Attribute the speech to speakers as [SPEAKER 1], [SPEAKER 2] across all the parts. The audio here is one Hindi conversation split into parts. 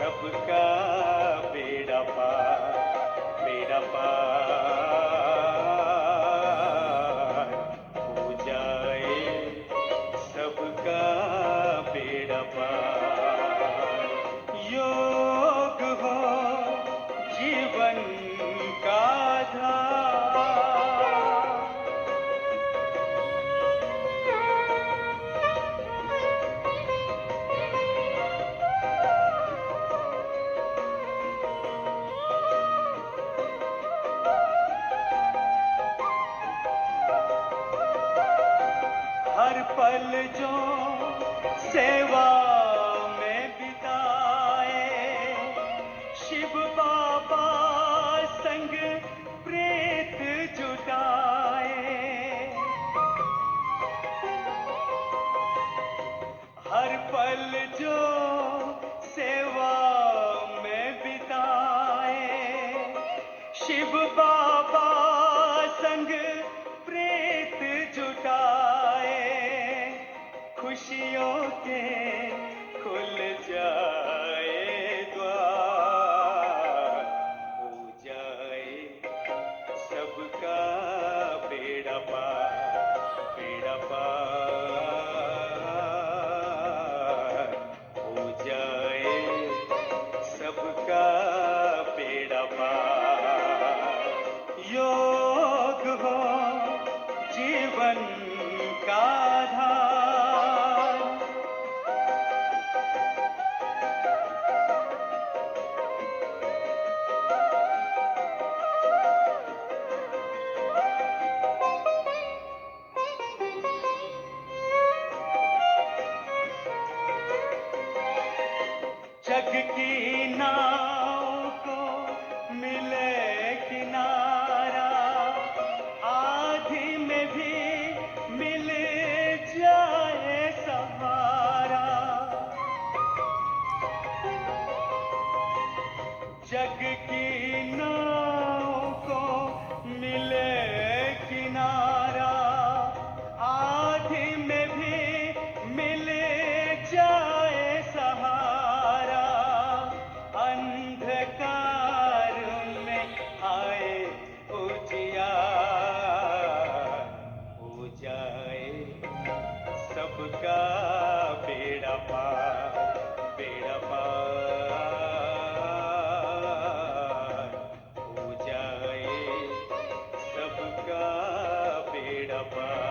[SPEAKER 1] सबका बेड़ा पार हो जाए, सबका बेड़ा पार। योग हो जीवन का आधार। हर पल जो सेवा में बिताए, शिव बाबा संग प्रेत जुटाए। हर पल जो सेवा में बिताए, शिव बाबा संग प्रेत जुटाए। खुशियों के खुल जाए द्वार, हो जाए सबका बेड़ा पार हो जाए, सबका बेड़ा पार। योग हो जीवन का आधार। जग की नाव को मिले किनारा, आधी में भी मिल जाए सहारा। जग की नाव को मिले किनारा, आधी में भी मिल जाए सहारा। अंधकार में आए उजियार, हो जाए सबका बेड़ा पार हो जाए, सबका बेड़ा पार।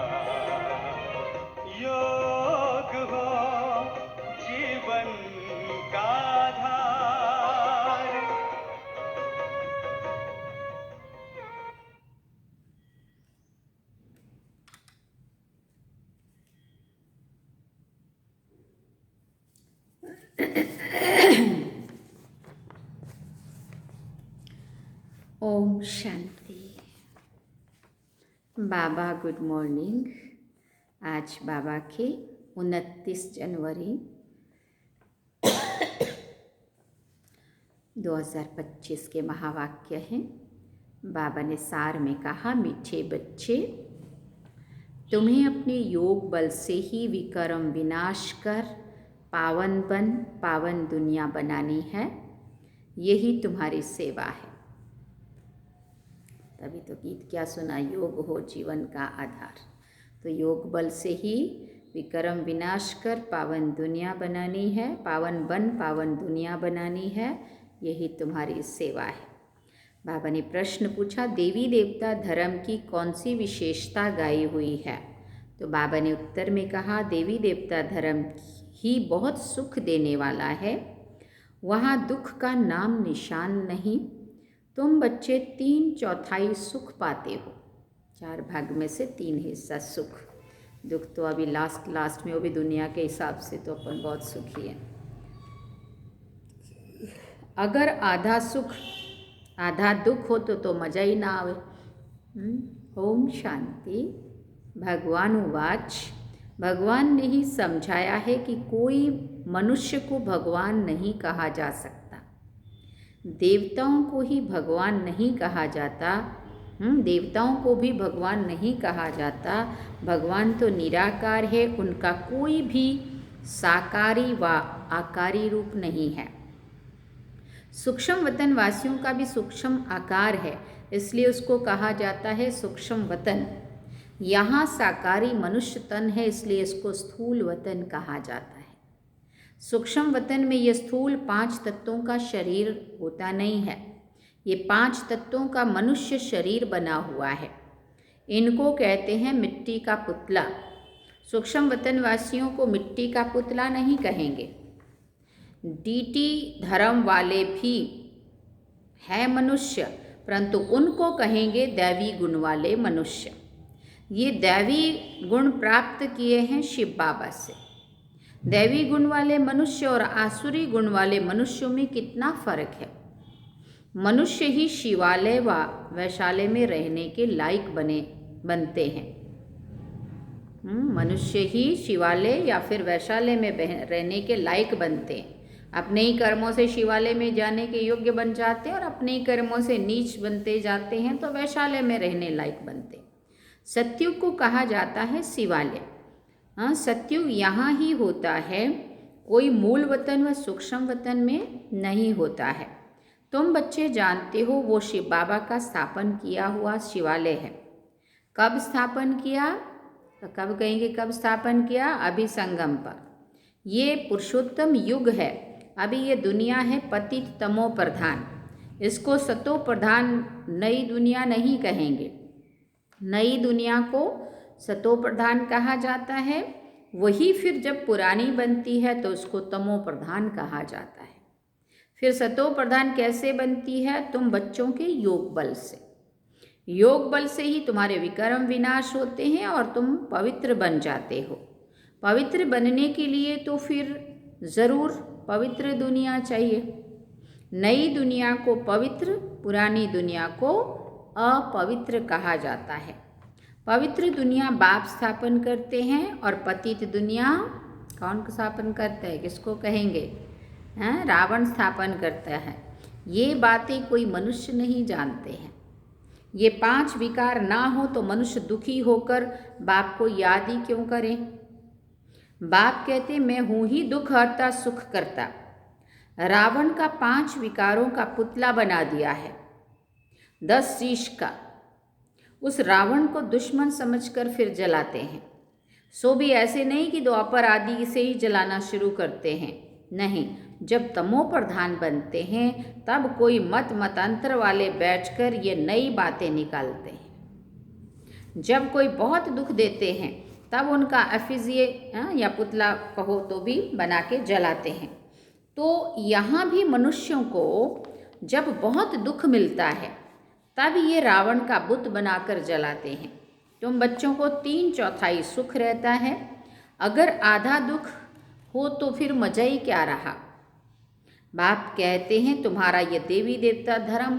[SPEAKER 1] योग हो जीवन का आधार।
[SPEAKER 2] ओम शांति। बाबा गुड मॉर्निंग। आज बाबा के 29 जनवरी 2025 के महावाक्य हैं। बाबा ने सार में कहा, मीठे बच्चे, तुम्हें अपने योग बल से ही विकर्म विनाश कर पावन दुनिया बनानी है। यही तुम्हारी सेवा है। तभी तो गीत क्या सुना, योग हो जीवन का आधार। तो योग बल से ही विकर्म विनाश कर पावन दुनिया बनानी है, पावन दुनिया बनानी है। यही तुम्हारी सेवा है। बाबा ने प्रश्न पूछा, देवी देवता धर्म की कौन सी विशेषता गाई हुई है? तो बाबा ने उत्तर में कहा, देवी देवता धर्म ही बहुत सुख देने वाला है। वहाँ दुख का नाम निशान नहीं। तुम बच्चे 3/4 सुख पाते हो। 4 भाग में से 3 हिस्सा सुख। दुख तो अभी लास्ट में, वो भी दुनिया के हिसाब से तो अपन बहुत सुखी है। अगर आधा सुख आधा दुख हो तो मजा ही ना आवे। ओम शांति। भगवान उवाच, भगवान ने ही समझाया है कि कोई मनुष्य को भगवान नहीं कहा जा सकता। देवताओं को ही भगवान नहीं कहा जाता। देवताओं को भी भगवान नहीं कहा जाता। भगवान तो निराकार है, उनका कोई भी साकारी व आकारी रूप नहीं है। सूक्ष्म वतन वासियों का भी सूक्ष्म आकार है, इसलिए उसको कहा जाता है सूक्ष्म वतन। यहाँ साकारी मनुष्य तन है, इसलिए इसको स्थूल वतन कहा जाता है। सूक्ष्म वतन में ये स्थूल 5 तत्वों का शरीर होता नहीं है, ये 5 तत्वों का मनुष्य शरीर बना हुआ है। इनको कहते हैं मिट्टी का पुतला। सूक्ष्म वतन वासियों को मिट्टी का पुतला नहीं कहेंगे। डीटी धर्म वाले भी है मनुष्य, परंतु उनको कहेंगे दैवी गुण वाले मनुष्य। ये दैवी गुण प्राप्त किए हैं शिव बाबा से। दैवी गुण वाले मनुष्य और आसुरी गुण वाले मनुष्यों में कितना फर्क है। मनुष्य ही शिवालय व वैशाल्य में रहने के लायक बनते हैं। मनुष्य ही शिवालय या फिर वैशाल्य में रहने के लायक बनते हैं। अपने ही कर्मों से शिवालय में जाने के योग्य बन जाते हैं और अपने ही कर्मों से नीच बनते जाते हैं तो वैशाल्य में रहने लायक बनते हैं। सत्युग को कहा जाता है शिवालय। सत्युग यहाँ ही होता है, कोई मूल वतन व सूक्ष्म वतन में नहीं होता है। तुम बच्चे जानते हो वो शिव बाबा का स्थापन किया हुआ शिवालय है। कब स्थापन किया, तो कब कहेंगे कब स्थापन किया? अभी संगम पर। ये पुरुषोत्तम युग है। अभी ये दुनिया है पतित तमो प्रधान, इसको सतो प्रधान नई दुनिया नहीं कहेंगे। नई दुनिया को सतो प्रधान कहा जाता है। वही फिर जब पुरानी बनती है तो उसको तमो प्रधान कहा जाता है। फिर सतो प्रधान कैसे बनती है? तुम बच्चों के योग बल से। योग बल से ही तुम्हारे विकर्म विनाश होते हैं और तुम पवित्र बन जाते हो। पवित्र बनने के लिए तो फिर ज़रूर पवित्र दुनिया चाहिए। नई दुनिया को पवित्र, पुरानी दुनिया को अपवित्र कहा जाता है। पवित्र दुनिया बाप स्थापन करते हैं और पतित दुनिया कौन स्थापन करता है? किसको कहेंगे? हैं? रावण स्थापन करता है। ये बातें कोई मनुष्य नहीं जानते हैं। ये 5 विकार ना हो तो मनुष्य दुखी होकर बाप को याद ही क्यों करें? बाप कहते मैं हूँ ही दुख हरता सुख करता। रावण का 5 विकारों का पुतला बना दिया है, 10 शीश का। उस रावण को दुश्मन समझकर फिर जलाते हैं। सो भी ऐसे नहीं कि द्वापर आदि से ही जलाना शुरू करते हैं, नहीं। जब तमो प्रधान बनते हैं तब कोई मतांतर वाले बैठकर ये नई बातें निकालते हैं। जब कोई बहुत दुख देते हैं तब उनका एफिजिए या पुतला कहो तो भी बना के जलाते हैं। तो यहाँ भी मनुष्यों को जब बहुत दुख मिलता है तब ये रावण का बुत बनाकर जलाते हैं। तुम बच्चों को 3/4 सुख रहता है, अगर आधा दुख हो तो फिर मजा ही क्या रहा। बाप कहते हैं तुम्हारा ये देवी देवता धर्म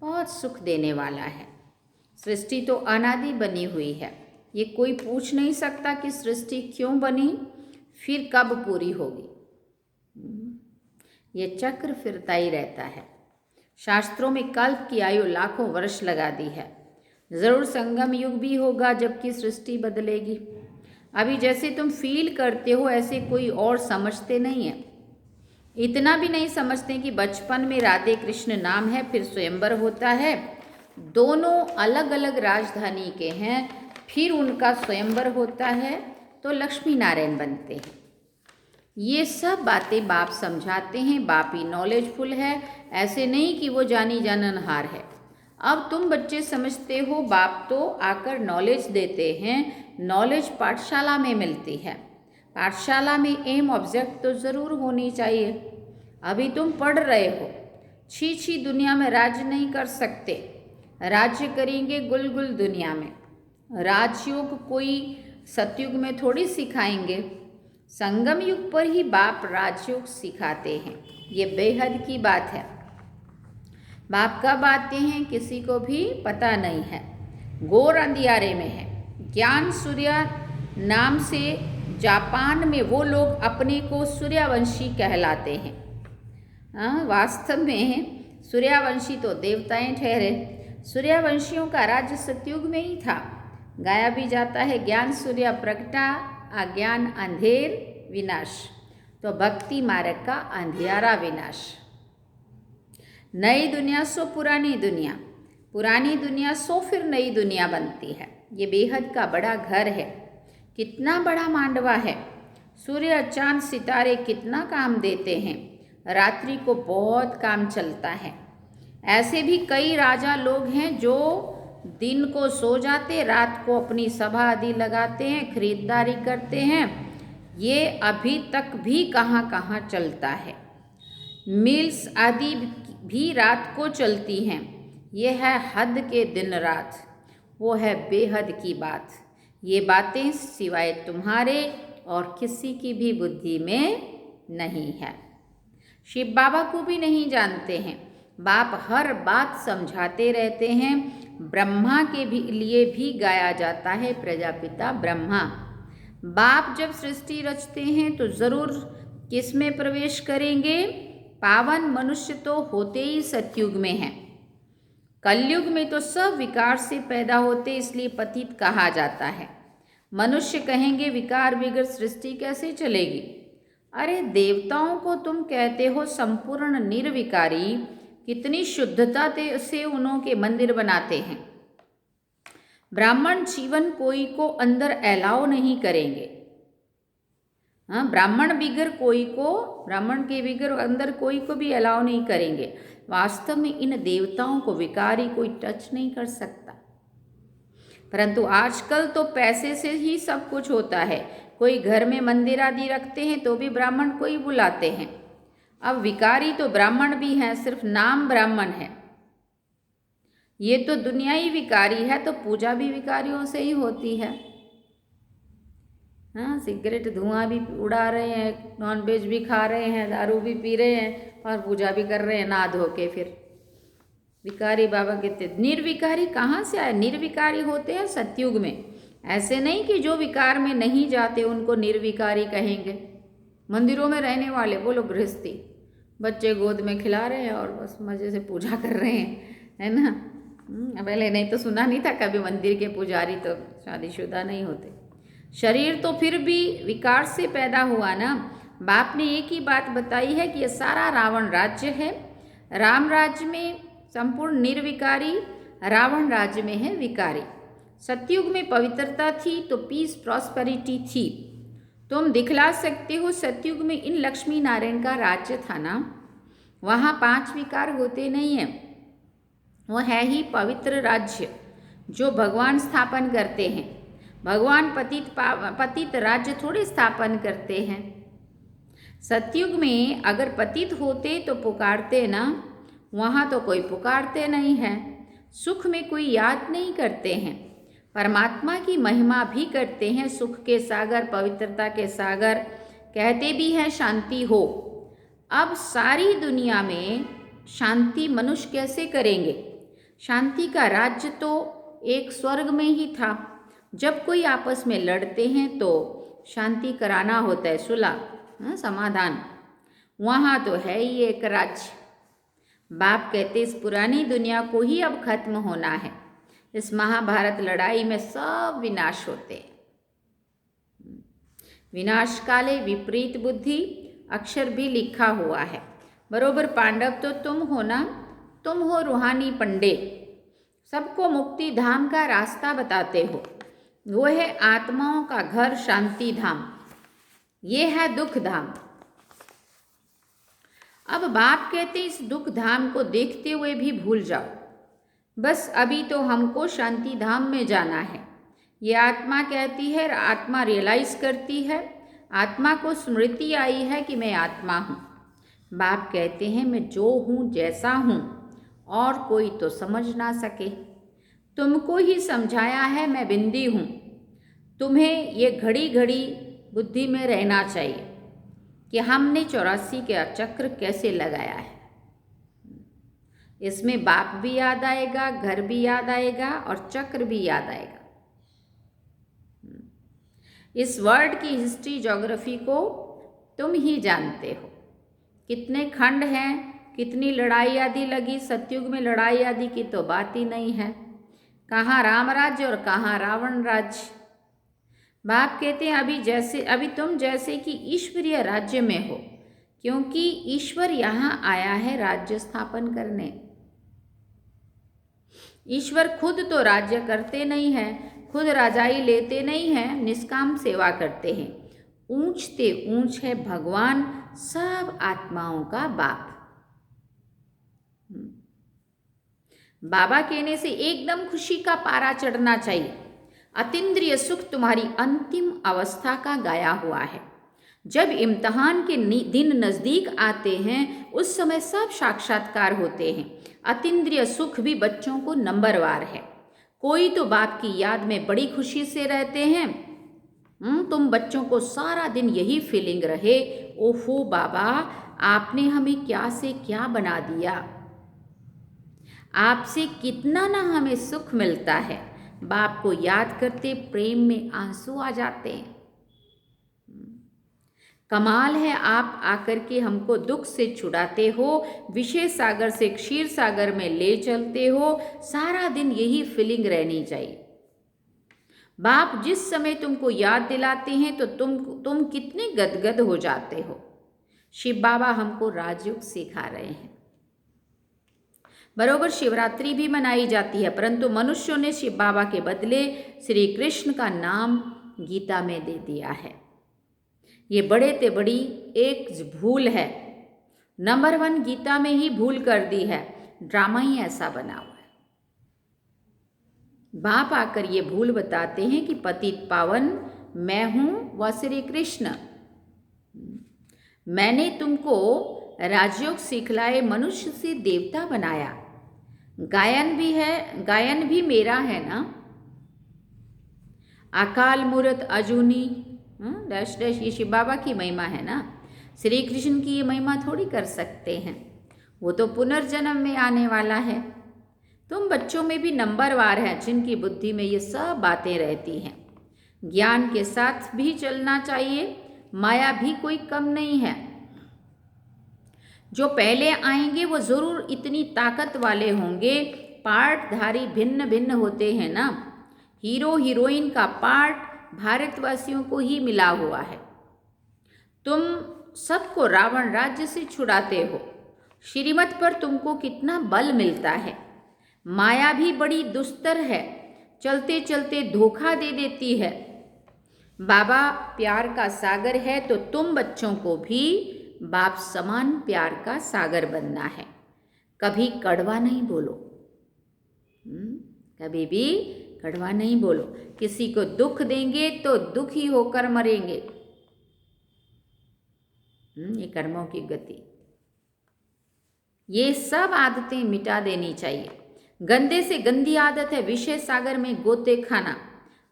[SPEAKER 2] बहुत सुख देने वाला है। सृष्टि तो अनादि बनी हुई है, ये कोई पूछ नहीं सकता कि सृष्टि क्यों बनी, फिर कब पूरी होगी। ये चक्र फिरता ही रहता है। शास्त्रों में कल्प की आयु लाखों वर्ष लगा दी है। ज़रूर संगम युग भी होगा जबकि सृष्टि बदलेगी। अभी जैसे तुम फील करते हो ऐसे कोई और समझते नहीं है। इतना भी नहीं समझते कि बचपन में राधे कृष्ण नाम है, फिर स्वयंवर होता है, दोनों अलग अलग राजधानी के हैं, फिर उनका स्वयंवर होता है तो लक्ष्मी नारायण बनते हैं। ये सब बातें बाप समझाते हैं। बाप ही नॉलेजफुल है, ऐसे नहीं कि वो जानी जाननहार है। अब तुम बच्चे समझते हो, बाप तो आकर नॉलेज देते हैं। नॉलेज पाठशाला में मिलती है। पाठशाला में एम ऑब्जेक्ट तो ज़रूर होनी चाहिए। अभी तुम पढ़ रहे हो, छी दुनिया में राज्य नहीं कर सकते, राज्य करेंगे गुलगुल दुनिया में। राजयोग कोई सतयुग में थोड़ी सिखाएंगे, संगम युग पर ही बाप राजयोग सिखाते हैं। ये बेहद की बात है। बाप कब आते हैं किसी को भी पता नहीं है, घोर अंधियारे में है। ज्ञान सूर्य नाम से जापान में वो लोग अपने को सूर्यवंशी कहलाते हैं। वास्तव में सूर्यवंशी तो देवताएं ठहरे। सूर्यवंशियों का राज्य सतयुग में ही था। गाया भी जाता है ज्ञान सूर्य प्रगटा, अज्ञान अंधेर विनाश। तो भक्ति मार्ग का अंधियारा विनाश। नई दुनिया सो पुरानी दुनिया सो फिर नई दुनिया बनती है। ये बेहद का बड़ा घर है, कितना बड़ा मांडवा है। सूर्य चांद सितारे कितना काम देते हैं, रात्रि को बहुत काम चलता है। ऐसे भी कई राजा लोग हैं जो दिन को सो जाते, रात को अपनी सभा आदि लगाते हैं, खरीदारी करते हैं। ये अभी तक भी कहाँ कहाँ चलता है। मिल्स आदि भी रात को चलती हैं। ये है हद के दिन रात, वो है बेहद की बात। ये बातें सिवाय तुम्हारे और किसी की भी बुद्धि में नहीं है। शिव बाबा को भी नहीं जानते हैं। बाप हर बात समझाते रहते हैं। ब्रह्मा के भी लिए भी गाया जाता है प्रजापिता ब्रह्मा। बाप जब सृष्टि रचते हैं तो ज़रूर किस में प्रवेश करेंगे? पावन मनुष्य तो होते ही सतयुग में हैं। कलयुग में तो सब विकार से पैदा होते, इसलिए पतित कहा जाता है। मनुष्य कहेंगे विकार बिगर सृष्टि कैसे चलेगी? अरे देवताओं को तुम कहते हो संपूर्ण निर्विकारी, कितनी शुद्धता से उन्हों के मंदिर बनाते हैं। ब्राह्मण जीवन कोई को अंदर अलाउ नहीं करेंगे। हाँ, ब्राह्मण के बिगर अंदर कोई को भी अलाउ नहीं करेंगे। वास्तव में इन देवताओं को विकारी कोई टच नहीं कर सकता। परंतु आजकल तो पैसे से ही सब कुछ होता है। कोई घर में मंदिर आदि रखते हैं तो भी ब्राह्मण को ही बुलाते हैं। अब विकारी तो ब्राह्मण भी हैं, सिर्फ नाम ब्राह्मण है। ये तो दुनिया ही विकारी है, तो पूजा भी विकारियों से ही होती है। हाँ, सिगरेट धुआं भी उड़ा रहे हैं, नॉनवेज भी खा रहे हैं, दारू भी पी रहे हैं और पूजा भी कर रहे हैं ना धो के। फिर विकारी बाबा कहते निर्विकारी कहाँ से आए? निर्विकारी होते हैं सतयुग में। ऐसे नहीं कि जो विकार में नहीं जाते उनको निर्विकारी कहेंगे। मंदिरों में रहने वाले वो लोग गृहस्थी, बच्चे गोद में खिला रहे हैं और बस मज़े से पूजा कर रहे हैं, है ना। पहले नहीं तो सुना नहीं था कभी मंदिर के पुजारी तो शादीशुदा नहीं होते। शरीर तो फिर भी विकार से पैदा हुआ ना। बाप ने एक ही बात बताई है कि ये सारा रावण राज्य है। राम राज्य में संपूर्ण निर्विकारी, रावण राज्य में है विकारी। सतयुग में पवित्रता थी तो पीस प्रॉस्पेरिटी थी। तुम दिखला सकते हो सतयुग में इन लक्ष्मी नारायण का राज्य था ना, वहाँ 5 विकार होते नहीं हैं। वो है ही पवित्र राज्य जो भगवान स्थापन करते हैं। भगवान पतित राज्य थोड़े स्थापन करते हैं। सतयुग में अगर पतित होते तो पुकारते ना, वहाँ तो कोई पुकारते नहीं है। सुख में कोई याद नहीं करते हैं। परमात्मा की महिमा भी करते हैं। सुख के सागर, पवित्रता के सागर, कहते भी हैं शांति हो। अब सारी दुनिया में शांति मनुष्य कैसे करेंगे? शांति का राज्य तो एक स्वर्ग में ही था। जब कोई आपस में लड़ते हैं तो शांति कराना होता है, सुलह, समाधान। वहाँ तो है ही एक राज्य। बाप कहते इस पुरानी दुनिया को ही अब खत्म होना है। इस महाभारत लड़ाई में सब विनाश होते हैं। विनाश काले विपरीत बुद्धि अक्षर भी लिखा हुआ है। बरोबर पांडव तो तुम हो ना, तुम हो रूहानी पंडित, सबको मुक्ति धाम का रास्ता बताते हो। वो है आत्माओं का घर शांति धाम, ये है दुख धाम। अब बाप कहते इस दुख धाम को देखते हुए भी भूल जाओ। बस अभी तो हमको शांति धाम में जाना है। ये आत्मा कहती है, आत्मा रियलाइज करती है, आत्मा को स्मृति आई है कि मैं आत्मा हूँ। बाप कहते हैं मैं जो हूँ जैसा हूँ और कोई तो समझ ना सके। तुमको ही समझाया है मैं बिंदी हूँ। तुम्हें ये घड़ी घड़ी बुद्धि में रहना चाहिए कि हमने 84 का चक्र कैसे लगाया है। इसमें बाप भी याद आएगा, घर भी याद आएगा और चक्र भी याद आएगा। इस वर्ल्ड की हिस्ट्री ज्योग्राफी को तुम ही जानते हो। कितने खंड हैं, कितनी लड़ाई आदि लगी। सतयुग में लड़ाई आदि की तो बात ही नहीं है। कहाँ राम राज्य और कहाँ रावण राज्य। बाप कहते हैं अभी तुम जैसे कि ईश्वरीय राज्य में हो, क्योंकि ईश्वर यहाँ आया है राज्य स्थापन करने। ईश्वर खुद तो राज्य करते नहीं हैं, खुद राजाई लेते नहीं हैं, निष्काम सेवा करते हैं। ऊंचते ऊंच है भगवान, सब आत्माओं का बाप। बाबा कहने से एकदम खुशी का पारा चढ़ना चाहिए। अतीन्द्रिय सुख तुम्हारी अंतिम अवस्था का गाया हुआ है। जब इम्तहान के दिन नज़दीक आते हैं उस समय सब साक्षात्कार होते हैं। अतीन्द्रिय सुख भी बच्चों को नंबरवार है। कोई तो बाप की याद में बड़ी खुशी से रहते हैं। तुम बच्चों को सारा दिन यही फीलिंग रहे, ओहो बाबा आपने हमें क्या से क्या बना दिया, आपसे कितना ना हमें सुख मिलता है। बाप को याद करते प्रेम में आंसू आ जाते हैं। कमाल है आप आकर के हमको दुख से छुड़ाते हो, विषय सागर से क्षीर सागर में ले चलते हो। सारा दिन यही फीलिंग रहनी चाहिए। बाप जिस समय तुमको याद दिलाते हैं तो तुम कितने गदगद हो जाते हो। शिव बाबा हमको राजयोग सिखा रहे हैं। बरोबर शिवरात्रि भी मनाई जाती है, परंतु मनुष्यों ने शिव बाबा के बदले श्री कृष्ण का नाम गीता में दे दिया है। ये बड़े ते बड़ी एक भूल है। नंबर 1 गीता में ही भूल कर दी है। ड्रामा ही ऐसा बना हुआ है। बाप आकर ये भूल बताते हैं कि पतित पावन मैं हूं व श्री कृष्ण। मैंने तुमको राजयोग सिखलाए, मनुष्य से देवता बनाया। गायन भी है, गायन भी मेरा है ना। अकाल मूर्त अजूनी डैश डैश, ये शिव बाबा की महिमा है ना। श्री कृष्ण की ये महिमा थोड़ी कर सकते हैं, वो तो पुनर्जन्म में आने वाला है। तुम बच्चों में भी नंबरवार हैं जिनकी बुद्धि में ये सब बातें रहती हैं। ज्ञान के साथ भी चलना चाहिए, माया भी कोई कम नहीं है। जो पहले आएंगे वो जरूर इतनी ताकत वाले होंगे। पार्टधारी भिन्न भिन्न होते हैं ना। हीरो हीरोइन का पार्ट भारतवासियों को ही मिला हुआ है। तुम सबको रावण राज्य से छुड़ाते हो। श्रीमत पर तुमको कितना बल मिलता है। माया भी बड़ी दुस्तर है, चलते चलते धोखा दे देती है। बाबा प्यार का सागर है तो तुम बच्चों को भी बाप समान प्यार का सागर बनना है। कभी कड़वा नहीं बोलो, कभी भी कड़वा नहीं बोलो। किसी को दुख देंगे तो दुखी होकर मरेंगे। ये कर्मों की गति। ये सब आदतें मिटा देनी चाहिए। गंदे से गंदी आदत है विषय सागर में गोते खाना।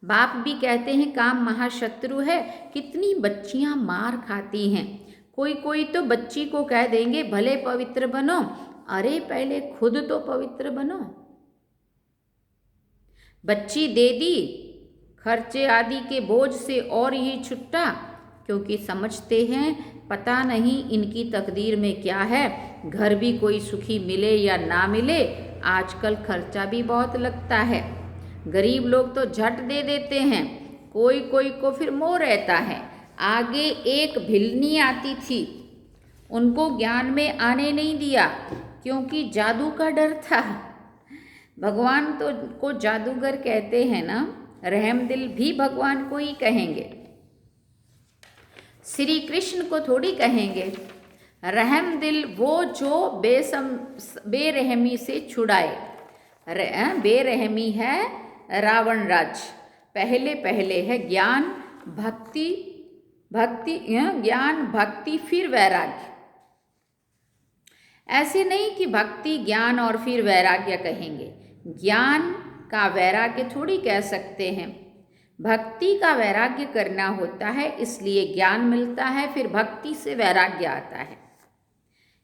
[SPEAKER 2] बाप भी कहते हैं काम महाशत्रु है। कितनी बच्चियां मार खाती हैं। कोई तो बच्ची को कह देंगे भले पवित्र बनो। अरे पहले खुद तो पवित्र बनो। बच्ची दे दी, खर्चे आदि के बोझ से और ही छुट्टा, क्योंकि समझते हैं पता नहीं इनकी तकदीर में क्या है। घर भी कोई सुखी मिले या ना मिले, आजकल खर्चा भी बहुत लगता है। गरीब लोग तो झट दे देते हैं, कोई को फिर मोह रहता है। आगे एक भिलनी आती थी, उनको ज्ञान में आने नहीं दिया क्योंकि जादू का डर था। भगवान तो को जादूगर कहते हैं ना, रहमदिल भी भगवान को ही कहेंगे, श्री कृष्ण को थोड़ी कहेंगे। रहमदिल वो जो बेरहमी से छुड़ाए। बेरहमी है रावण राज। पहले है ज्ञान भक्ति ज्ञान भक्ति फिर वैराग्य। ऐसे नहीं कि भक्ति ज्ञान और फिर वैराग्य कहेंगे। ज्ञान का वैराग्य थोड़ी कह सकते हैं। भक्ति का वैराग्य करना होता है, इसलिए ज्ञान मिलता है, फिर भक्ति से वैराग्य आता है।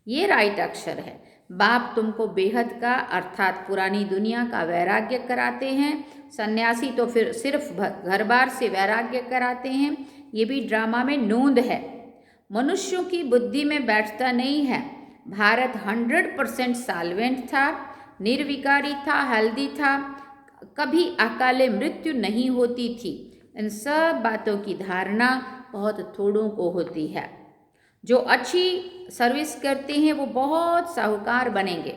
[SPEAKER 2] ये राइट अक्षर है। बाप तुमको बेहद का अर्थात पुरानी दुनिया का वैराग्य कराते हैं। सन्यासी तो फिर सिर्फ घर बार से वैराग्य कराते हैं। ये भी ड्रामा में नोंद है। मनुष्यों की बुद्धि में बैठता नहीं है। भारत 100% साल्वेंट था, निर्विकारी था, हेल्दी था, कभी अकाले मृत्यु नहीं होती थी। इन सब बातों की धारणा बहुत थोड़ों को होती है। जो अच्छी सर्विस करते हैं वो बहुत साहूकार बनेंगे।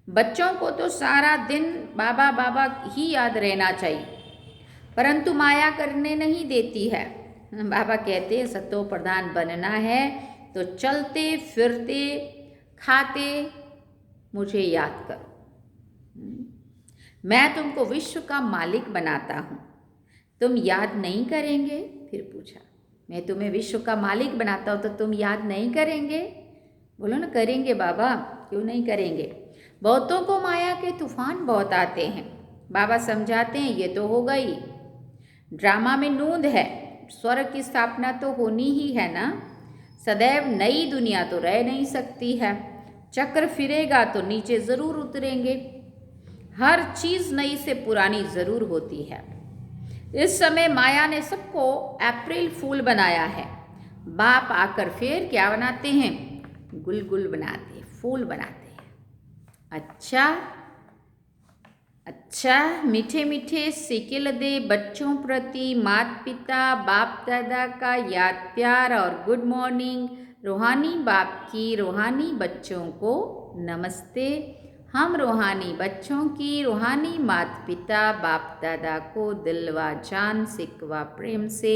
[SPEAKER 2] बच्चों को तो सारा दिन बाबा बाबा ही याद रहना चाहिए, परंतु माया करने नहीं देती है। बाबा कहते हैं सतो प्रधान बनना है तो चलते फिरते खाते मुझे याद करो। मैं तुमको विश्व का मालिक बनाता हूँ, तुम याद नहीं करेंगे? फिर पूछा, मैं तुम्हें विश्व का मालिक बनाता हूँ तो तुम याद नहीं करेंगे? बोलो ना, करेंगे बाबा, क्यों नहीं करेंगे। बहुतों को माया के तूफान बहुत आते हैं। बाबा समझाते हैं ये तो हो गई, ड्रामा में नूंद है, स्वर्ग की स्थापना तो होनी ही है ना। सदैव नई दुनिया तो रह नहीं सकती है, चक्र फिरेगा तो नीचे ज़रूर उतरेंगे। हर चीज़ नई से पुरानी ज़रूर होती है। इस समय माया ने सबको अप्रैल फूल बनाया है। बाप आकर फिर क्या बनाते हैं? गुलगुल बनाते हैं, फूल बनाते हैं। अच्छा, मीठे मीठे सिकिल दे बच्चों प्रति माता पिता बाप दादा का याद प्यार और गुड मॉर्निंग। रूहानी बाप की रूहानी बच्चों को नमस्ते। हम रूहानी बच्चों की रूहानी माता पिता बाप दादा को दिलवा जान सिकवा प्रेम से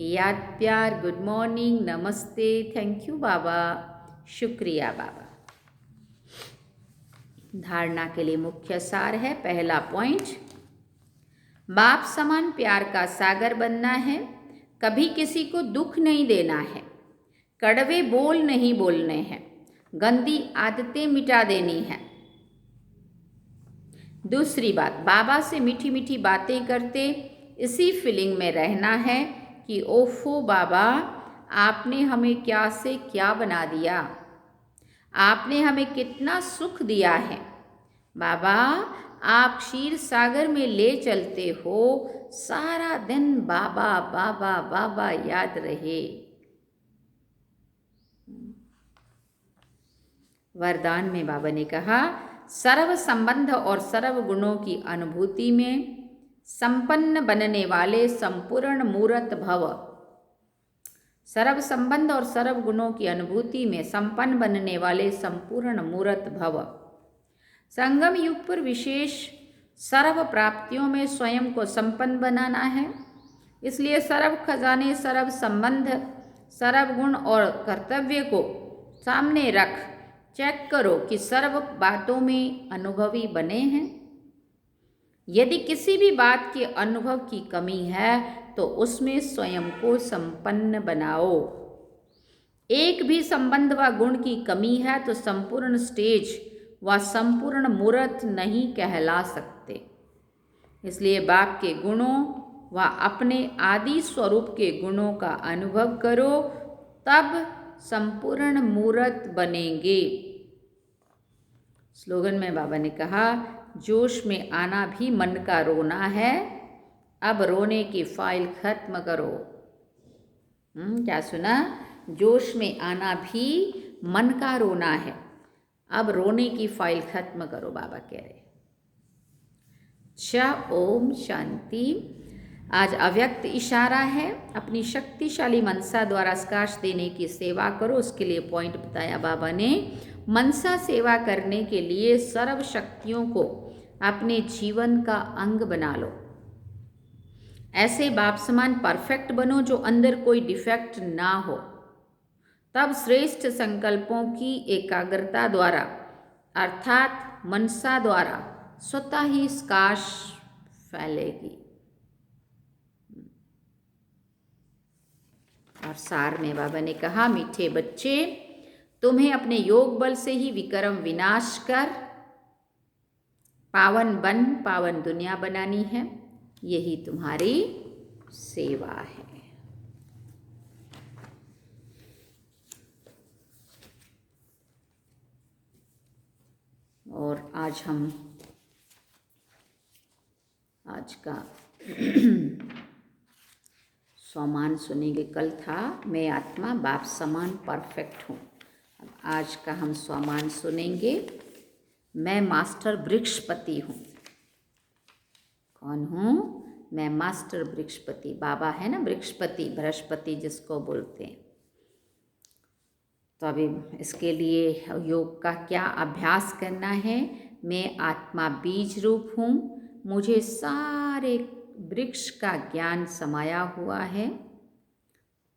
[SPEAKER 2] याद प्यार, गुड मॉर्निंग, नमस्ते, थैंक यू बाबा, शुक्रिया बाबा। धारणा के लिए मुख्य सार है। पहला पॉइंट, बाप समान प्यार का सागर बनना है, कभी किसी को दुख नहीं देना है, कड़वे बोल नहीं बोलने हैं, गंदी आदतें मिटा देनी है। दूसरी बात, बाबा से मीठी मीठी बातें करते इसी फीलिंग में रहना है कि ओफो बाबा, आपने हमें क्या से क्या बना दिया, आपने हमें कितना सुख दिया है। बाबा, आप क्षीर सागर में ले चलते हो, सारा दिन बाबा बाबा बाबा याद रहे। वरदान में बाबा ने कहा, सर्व संबंध और सर्व गुणों की अनुभूति में संपन्न बनने वाले संपूर्ण मूर्त भव। सर्व संबंध और सर्व गुणों की अनुभूति में संपन्न बनने वाले संपूर्ण मूर्त भव। संगम युग पर विशेष सर्व प्राप्तियों में स्वयं को संपन्न बनाना है। इसलिए सर्व खजाने, सर्व संबंध, सर्व गुण और कर्तव्य को सामने रख चेक करो कि सर्व बातों में अनुभवी बने हैं। यदि किसी भी बात के अनुभव की कमी है तो उसमें स्वयं को संपन्न बनाओ। एक भी संबंध व गुण की कमी है तो संपूर्ण स्टेज व संपूर्ण मूर्त नहीं कहला सकते। इसलिए बाप के गुणों व अपने आदि स्वरूप के गुणों का अनुभव करो, तब संपूर्ण मूर्त बनेंगे। स्लोगन में बाबा ने कहा, जोश में आना भी मन का रोना है, अब रोने की फाइल खत्म करो। क्या सुना? जोश में आना भी मन का रोना है, अब रोने की फाइल खत्म करो, बाबा कह रहे। ओम शांति। आज अव्यक्त इशारा है, अपनी शक्तिशाली मनसा द्वारा स्काश देने की सेवा करो। उसके लिए पॉइंट बताया बाबा ने। मनसा सेवा करने के लिए सर्व शक्तियों को अपने जीवन का अंग बना लो। ऐसे बाप समान परफेक्ट बनो जो अंदर कोई डिफेक्ट ना हो। तब श्रेष्ठ संकल्पों की एकाग्रता द्वारा अर्थात मनसा द्वारा स्वतः ही स्काश फैलेगी। और सार में बाबा ने कहा, मीठे बच्चे, तुम्हें अपने योग बल से ही विक्रम विनाश कर पावन बन पावन दुनिया बनानी है। यही तुम्हारी सेवा है। और आज हम आज का स्वमान सुनेंगे। कल था मैं आत्मा बाप समान परफेक्ट हूँ। अब आज का हम स्वमान सुनेंगे, मैं मास्टर वृक्षपति हूँ। कौन हूँ? मैं मास्टर वृक्षपति। बाबा है ना वृक्षपति, बृहस्पति जिसको बोलते हैं। तो अभी इसके लिए योग का क्या अभ्यास करना है। मैं आत्मा बीज रूप हूँ, मुझे सारे वृक्ष का ज्ञान समाया हुआ है,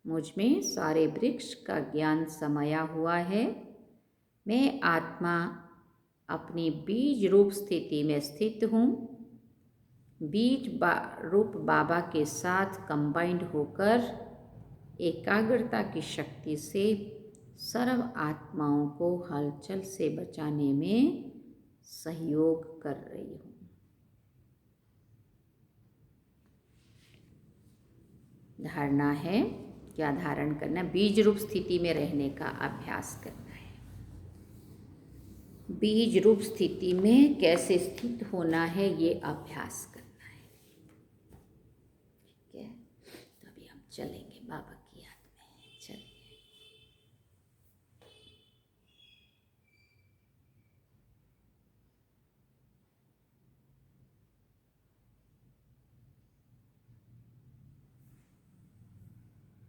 [SPEAKER 2] मुझ में सारे वृक्ष का ज्ञान समाया हुआ है। मैं आत्मा अपनी बीज रूप स्थिति में स्थित हूँ, रूप बाबा के साथ कंबाइंड होकर एकाग्रता की शक्ति से सर्व आत्माओं को हलचल से बचाने में सहयोग कर रही हूँ। धारणा है, क्या धारण करना? बीज रूप स्थिति में रहने का अभ्यास करना है। बीज रूप स्थिति में कैसे स्थित होना है ये अभ्यास करना है। ठीक है, तो अभी हम चलेंगे।